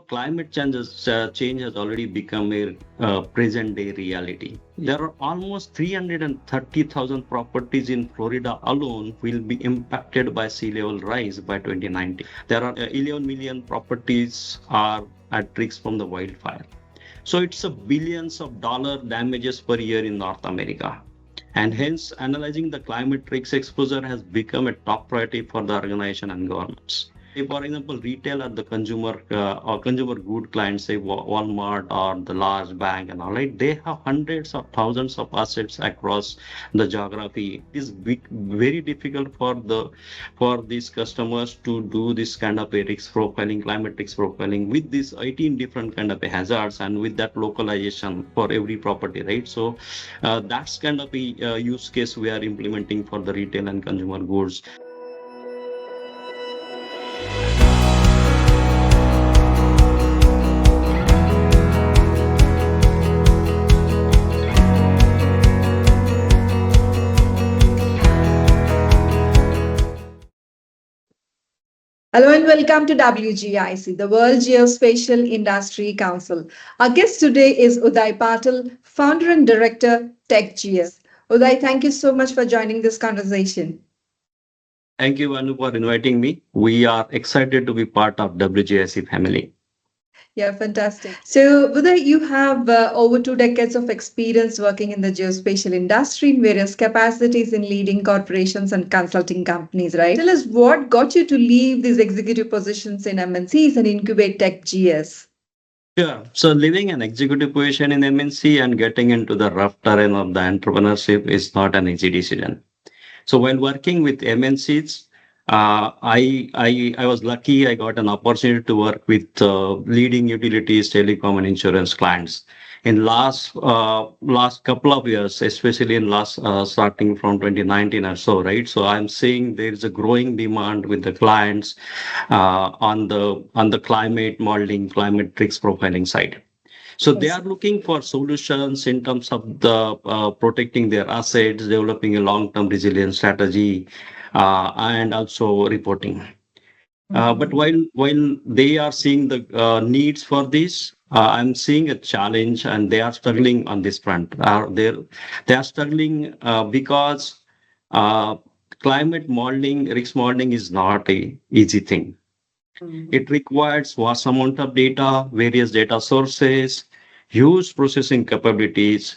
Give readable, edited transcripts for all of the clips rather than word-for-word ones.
change has already become a present day reality. There are almost 330,000 properties in Florida alone will be impacted by sea level rise by 2090. There are 11 million properties are at risk from the wildfire. So it's a billions of dollar damages per year in North America. And hence, analyzing the climate risk exposure has become a top priority for the organization and governments. For example, retail or the consumer or consumer good clients, say Walmart or the large bank and all right, they have hundreds of thousands of assets across the geography. It is very difficult for these customers to do this kind of a risk profiling, climate risk profiling with these 18 different kind of hazards and with that localization for every property, right? So that's kind of a use case we are implementing for the retail and consumer goods. Hello and welcome to WGIC, the World Geospatial Industry Council. Our guest today is Uday Patil, founder and director TechGX. Uday, thank you so much for joining this conversation. Thank you, Vanu, for inviting me. We are excited to be part of WGIC family. Yeah, fantastic. So, Uday, you have over 2 decades of experience working in the geospatial industry in various capacities in leading corporations and consulting companies, right? Tell us what got you to leave these executive positions in MNCs and incubate TechGS. Sure. So leaving an executive position in MNC and getting into the rough terrain of the entrepreneurship is not an easy decision. So while working with MNCs, I was lucky. I got an opportunity to work with leading utilities, telecom, and insurance clients. In last couple of years, especially in last starting from 2019 or so, right? So I'm seeing there is a growing demand with the clients on the climate modeling, climate risk profiling side. So they are looking for solutions in terms of the protecting their assets, developing a long-term resilience strategy, and also reporting. But while they are seeing the needs for this, I'm seeing a challenge, and they are struggling on this front. They are struggling because uh, climate modeling, risk modeling is not a easy thing. It requires vast amount of data, various data sources, huge processing capabilities,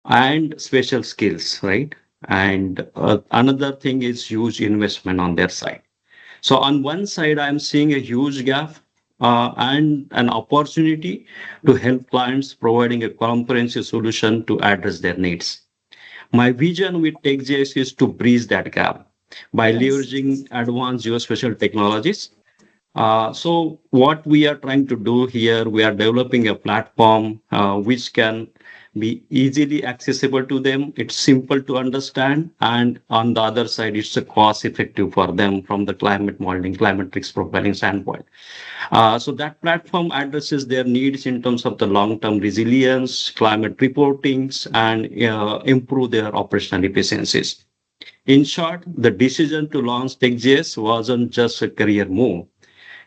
and special skills, right? And another thing is huge investment on their side. So on one side, I'm seeing a huge gap and an opportunity to help clients providing a comprehensive solution to address their needs. My vision with TechGX is to bridge that gap by leveraging advanced geospatial technologies. So what we are trying to do here, we are developing a platform which can be easily accessible to them. It's simple to understand, and on the other side, it's a cost effective for them from the climate modeling, climate risk profiling standpoint. So that platform addresses their needs in terms of the long-term resilience, climate reportings, and improve their operational efficiencies. In short, the decision to launch TechGS wasn't just a career move.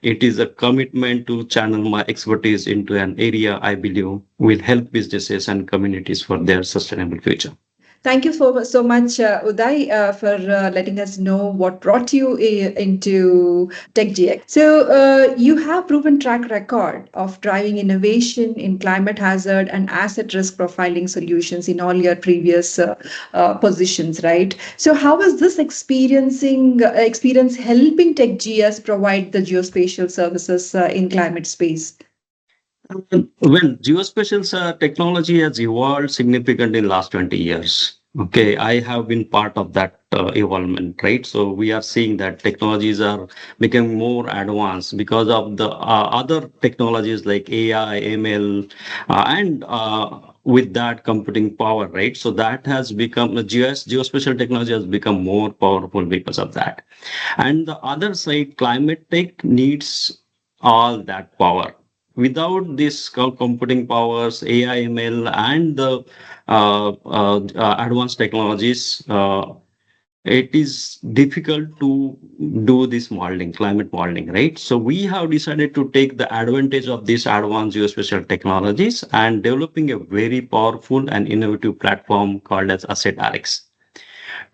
It is a commitment to channel my expertise into an area I believe will help businesses and communities for their sustainable future. Thank you so much, Uday, for letting us know what brought you into TechGX. So, you have proven track record of driving innovation in climate hazard and asset risk profiling solutions in all your previous positions, right? So, how is this experience helping TechGS provide the geospatial services in climate space? Well, geospatial technology has evolved significantly in last 20 years. Okay, I have been part of that evolvement, right? So we are seeing that technologies are becoming more advanced because of the other technologies like AI, ML, and with that computing power, right? So that has become the geospatial technology has become more powerful because of that. And the other side, climate tech needs all that power. Without this computing powers, AI, ML, and the advanced technologies, it is difficult to do this modeling, climate modeling, right? So we have decided to take the advantage of these advanced geospatial technologies and developing a very powerful and innovative platform called as AssetRX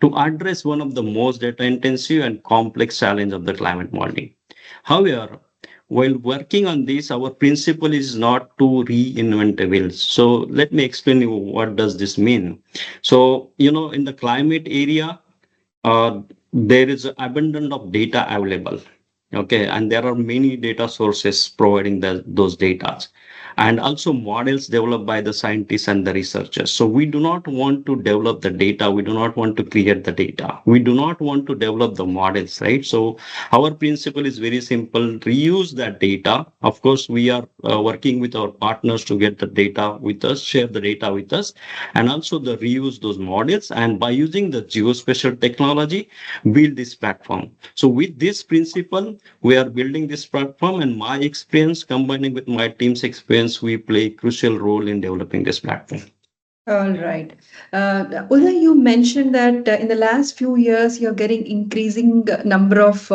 to address one of the most data intensive and complex challenge of the climate modeling. However, while working on this, our principle is not to reinvent the wheel. So let me explain you what does this mean. So, in the climate area, uh, there is abundant of data available. Okay, and there are many data sources providing those data, and also models developed by the scientists and the researchers. So we do not want to develop the data, we do not want to create the data, we do not want to develop the models, right? So our principle is very simple: reuse that data. Of course, we are working with our partners to get the data with us, share the data with us, and also the reuse those models, and by using the geospatial technology, build this platform. So with this principle, we are building this platform, and my experience combining with my team's experience, we play a crucial role in developing this platform. All right. Uday, you mentioned that in the last few years, you're getting increasing number of,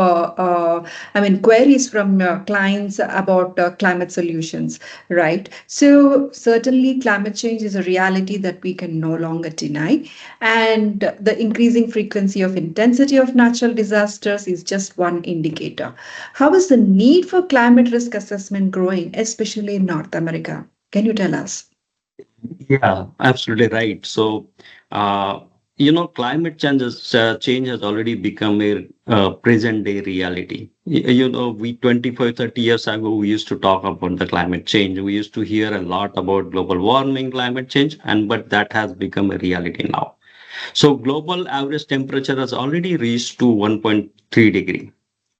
queries from clients about climate solutions, right? So certainly, climate change is a reality that we can no longer deny, and the increasing frequency of intensity of natural disasters is just one indicator. How is the need for climate risk assessment growing, especially in North America? Can you tell us? Yeah, absolutely right. So, climate change has already become a present day reality. We 25, 30 years ago, we used to talk about the climate change. We used to hear a lot about global warming, climate change, but that has become a reality now. So global average temperature has already reached to 1.3 degree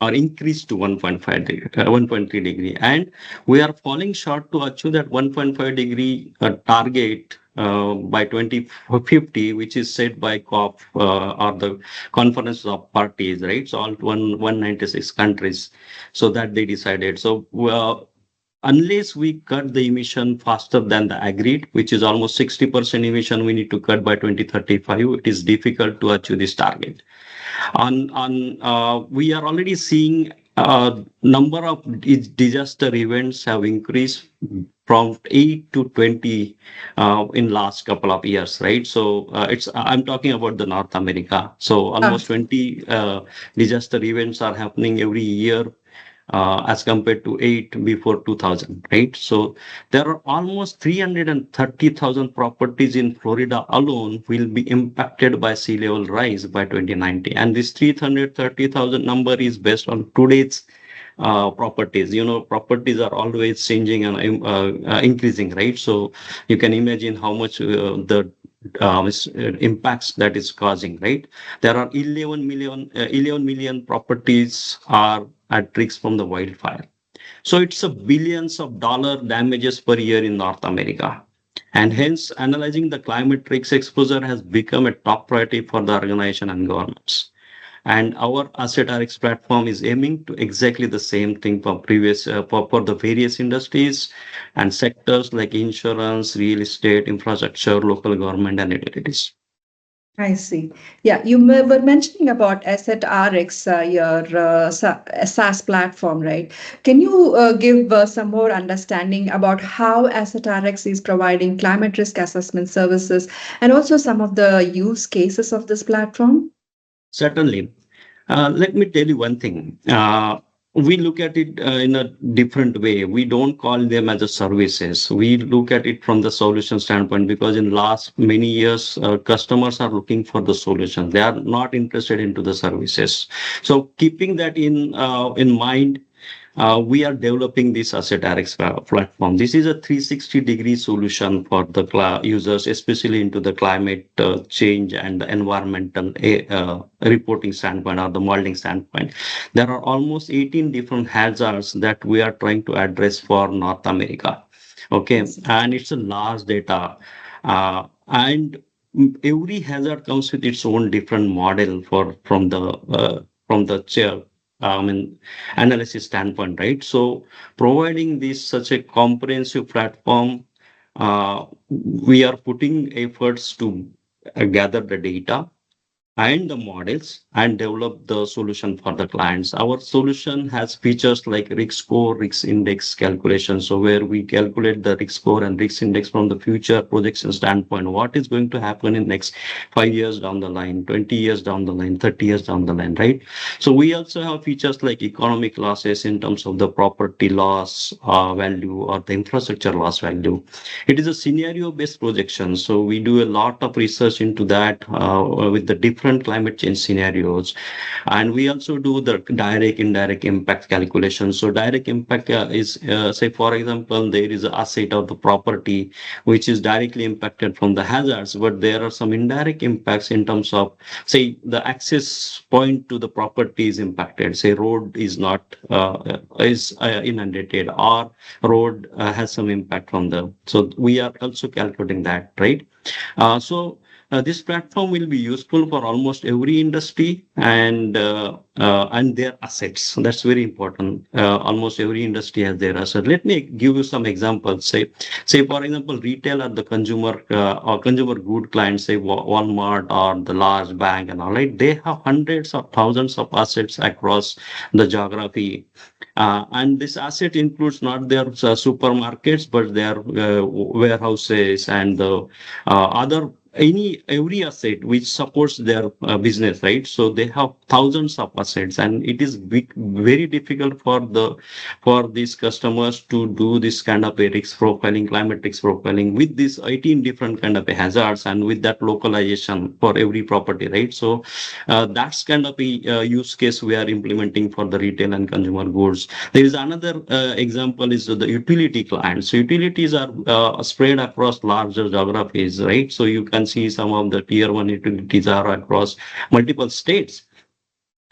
or increased to 1.5 degree, 1.3 degree, and we are falling short to achieve that 1.5 degree target by 2050, which is set by COP or the Conference of Parties, right? So all 196 countries, so that they decided. So unless we cut the emission faster than the agreed, which is almost 60% emission we need to cut by 2035, it is difficult to achieve this target. We are already seeing number of disaster events have increased from 8 to 20 in last couple of years, right? So it's I'm talking about the North America. So Ah, almost 20 disaster events are happening every year as compared to 8 before 2000, right? So there are almost 330,000 properties in Florida alone will be impacted by sea level rise by 2090. And this 330,000 number is based on today's properties. Properties are always changing and increasing, right? So you can imagine how much the impacts that is causing, right? There are 11 million properties are at risk from the wildfire. So it's a billions of dollar damages per year in North America. And hence, analyzing the climate risk exposure has become a top priority for the organization and governments. And our AssetRX platform is aiming to exactly the same thing for for the various industries and sectors like insurance, real estate, infrastructure, local government, and utilities. I see. Yeah, you were mentioning about AssetRX, your SaaS platform, right? Can you give some more understanding about how AssetRX is providing climate risk assessment services and also some of the use cases of this platform? Certainly. Let me tell you one thing. We look at it in a different way. We don't call them as a services. We look at it from the solution standpoint because in last many years, customers are looking for the solution. They are not interested into the services. So keeping that in mind, we are developing this AssetRX platform. This is a 360-degree solution for the users, especially into the climate change and the environmental reporting standpoint or the modeling standpoint. There are almost 18 different hazards that we are trying to address for North America. I Okay, see. and it's a large data, and every hazard comes with its own different model from the chair. I mean, analysis standpoint, right? So providing this such a comprehensive platform, we are putting efforts to gather the data and the models and develop the solution for the clients. Our solution has features like risk score, risk index calculation. So where we calculate the risk score and risk index from the future projection standpoint, what is going to happen in next 5 years down the line, 20 years down the line, 30 years down the line, right? So we also have features like economic losses in terms of the property loss value or the infrastructure loss value. It is a scenario based projection. So we do a lot of research into that with the different climate change scenarios. And we also do the direct, indirect impact calculation. So direct impact is, say, for example, there is an asset of the property which is directly impacted from the hazards, but there are some indirect impacts in terms of, say, the access point to the property is impacted. Say, road is not is inundated, or road has some impact from the. So we are also calculating that, right? So this platform will be useful for almost every industry and their assets. That's very important. Almost every industry has their asset. Let me give you some examples. Say for example, retail or the consumer or consumer good clients, say Walmart or the large bank and all, right? They have hundreds of thousands of assets across the geography. And this asset includes not their supermarkets, but their warehouses and the other every asset which supports their business, right? So they have thousands of assets, and it is very difficult for these customers to do this kind of a risk profiling, climate risk profiling with these 18 different kind of a hazards and with that localization for every property, right? So that's kind of a use case we are implementing for the retail and consumer goods. There is another example is the utility clients. So utilities are spread across larger geographies, right? So you can see some of the tier one utilities are across multiple states.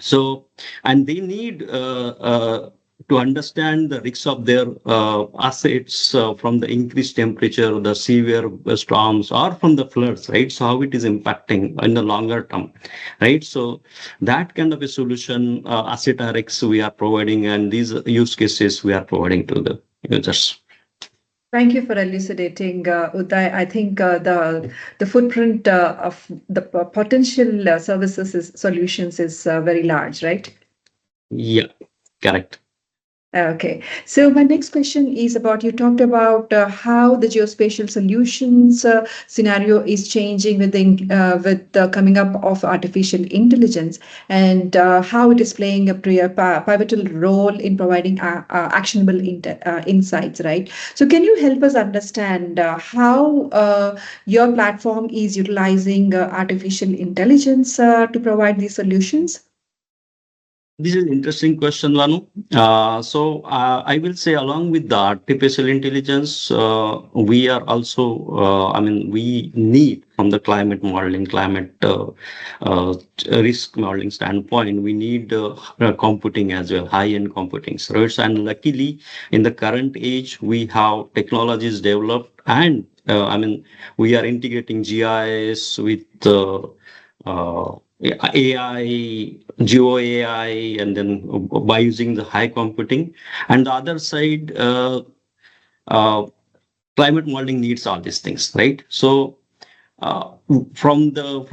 So, and they need to understand the risks of their assets from the increased temperature, the severe storms, or from the floods, right? So, how it is impacting in the longer term, right? So, that kind of a solution, AssetRX, we are providing, and these use cases we are providing to the users. Thank you for elucidating, Uday. I think the footprint of the potential services solutions is very large, right? Yeah, correct. Okay. So my next question is about you talked about how the geospatial solutions scenario is changing with the coming up of artificial intelligence and how it is playing a pivotal role in providing actionable insights, right? So can you help us understand how your platform is utilizing artificial intelligence to provide these solutions? This is an interesting question, Vanu. I will say, along with the artificial intelligence, we are also, we need from the climate modeling, climate risk modeling standpoint, we need computing as well, high-end computing. So, and luckily, in the current age, we have technologies developed, and we are integrating GIS with AI, Geo AI, and then by using the high computing. And the other side, uh, climate modeling needs all these things, right? So uh, from the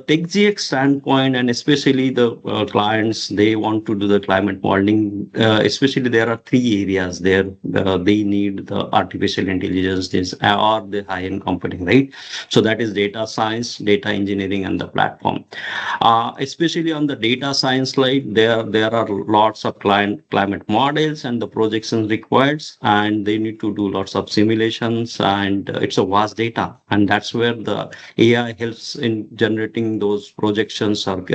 TechGX standpoint, and especially the clients, they want to do the climate modeling. Especially there are three areas there. They need the artificial intelligence, this or the high-end computing, right? So that is data science, data engineering, and the platform. Especially on the data science side, there are lots of climate models and the projections required, and they need to do lots of simulations, and it's a vast data, and that's where the AI helps in generating those projections or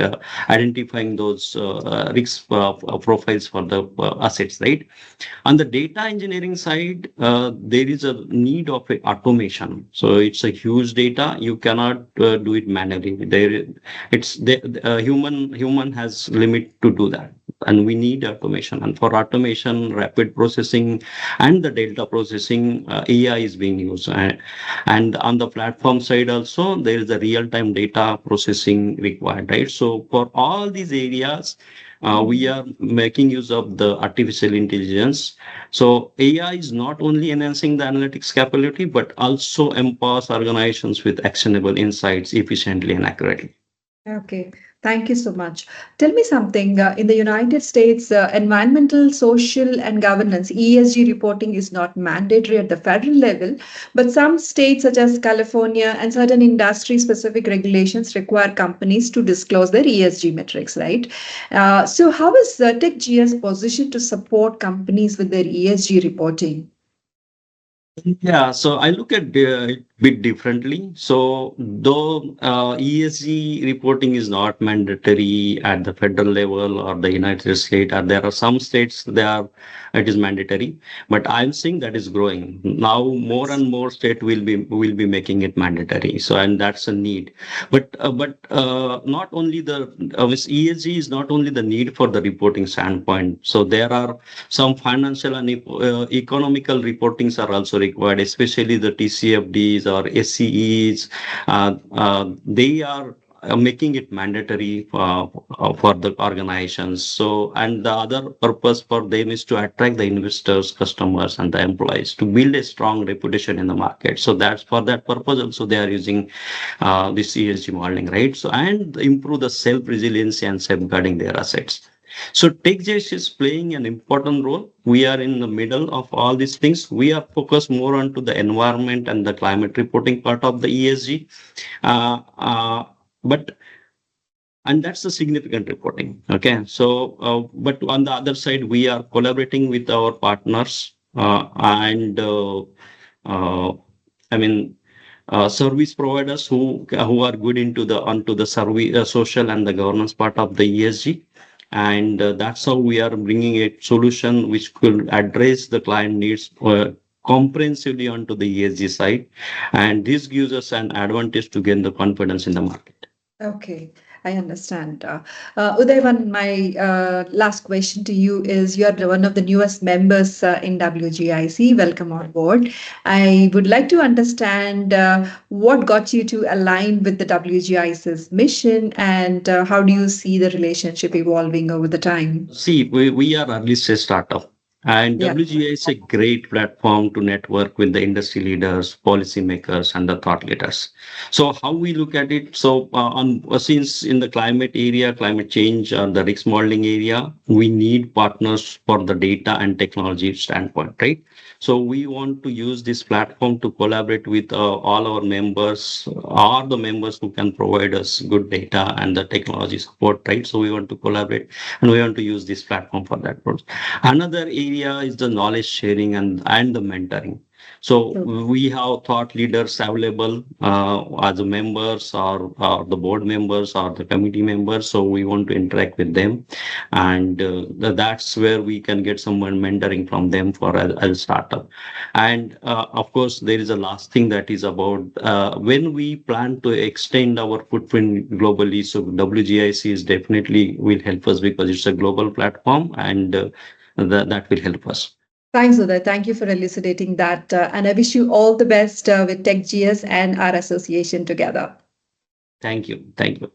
identifying those risk profiles for the assets, right? On the data engineering side, there is a need of a automation. So it's a huge data. You cannot do it manually. It's the human has limit to do that, and we need automation. And for automation, rapid processing, and the data processing, AI is being used. And on the platform side also, there is a real-time data processing required, right? So for all these areas, we are making use of the artificial intelligence. So AI is not only enhancing the analytics capability, but also empowers organizations with actionable insights efficiently and accurately. Okay, thank you so much. Tell me something. In the United States, environmental, social, and governance (ESG) reporting is not mandatory at the federal level, but some states, such as California, and certain industry-specific regulations require companies to disclose their ESG metrics, right? So, how is TechGS positioned to support companies with their ESG reporting? Yeah, so I look at it bit differently. So though ESG reporting is not mandatory at the federal level or the United States, or there are some states there it is mandatory, but I'm seeing that is growing. Now more and more state will be making it mandatory. So and that's a need. But not only the with ESG is not only the need for the reporting standpoint. So there are some financial and economical reportings are also required, especially the TCFDs or SCEs. They are making it mandatory for the organizations. So, and the other purpose for them is to attract the investors, customers, and the employees to build a strong reputation in the market. So that's for that purpose also they are using this ESG modeling, right? So and improve the self resiliency and safeguarding their assets. So TechGX is playing an important role. We are in the middle of all these things. We are focused more onto the environment and the climate reporting part of the ESG. Uh, uh, but and that's a significant reporting. Okay. So, but on the other side, we are collaborating with our partners and uh, I mean service providers who are good into the onto the survey, social and the governance part of the ESG, and that's how we are bringing a solution which could address the client needs comprehensively onto the ESG side, and this gives us an advantage to gain the confidence in the market. Okay, I understand. Uday, my last question to you is you are one of the newest members in WGIC. Welcome on board. I would like to understand what got you to align with the WGIC's mission and how do you see the relationship evolving over the time? See, we are early stage startup. And Yeah. WGI is a great platform to network with the industry leaders, policymakers, and the thought leaders. So, how we look at it? So, on since in the climate area, climate change, the risk modeling area, we need partners for the data and technology standpoint, right? So, we want to use this platform to collaborate with all our members, or the members who can provide us good data and the technology support, right? So, we want to collaborate and we want to use this platform for that purpose. Another area is the knowledge sharing and the mentoring. So we have thought leaders available as members or the board members or the committee members. So we want to interact with them, and that's where we can get some mentoring from them for a startup. And of course, there is a last thing that is about when we plan to extend our footprint globally. So WGIC is definitely will help us because it's a global platform, and that will help us. Thanks, Uday. Thank you for elucidating that. And I wish you all the best with TechGS and our association together. Thank you. Thank you.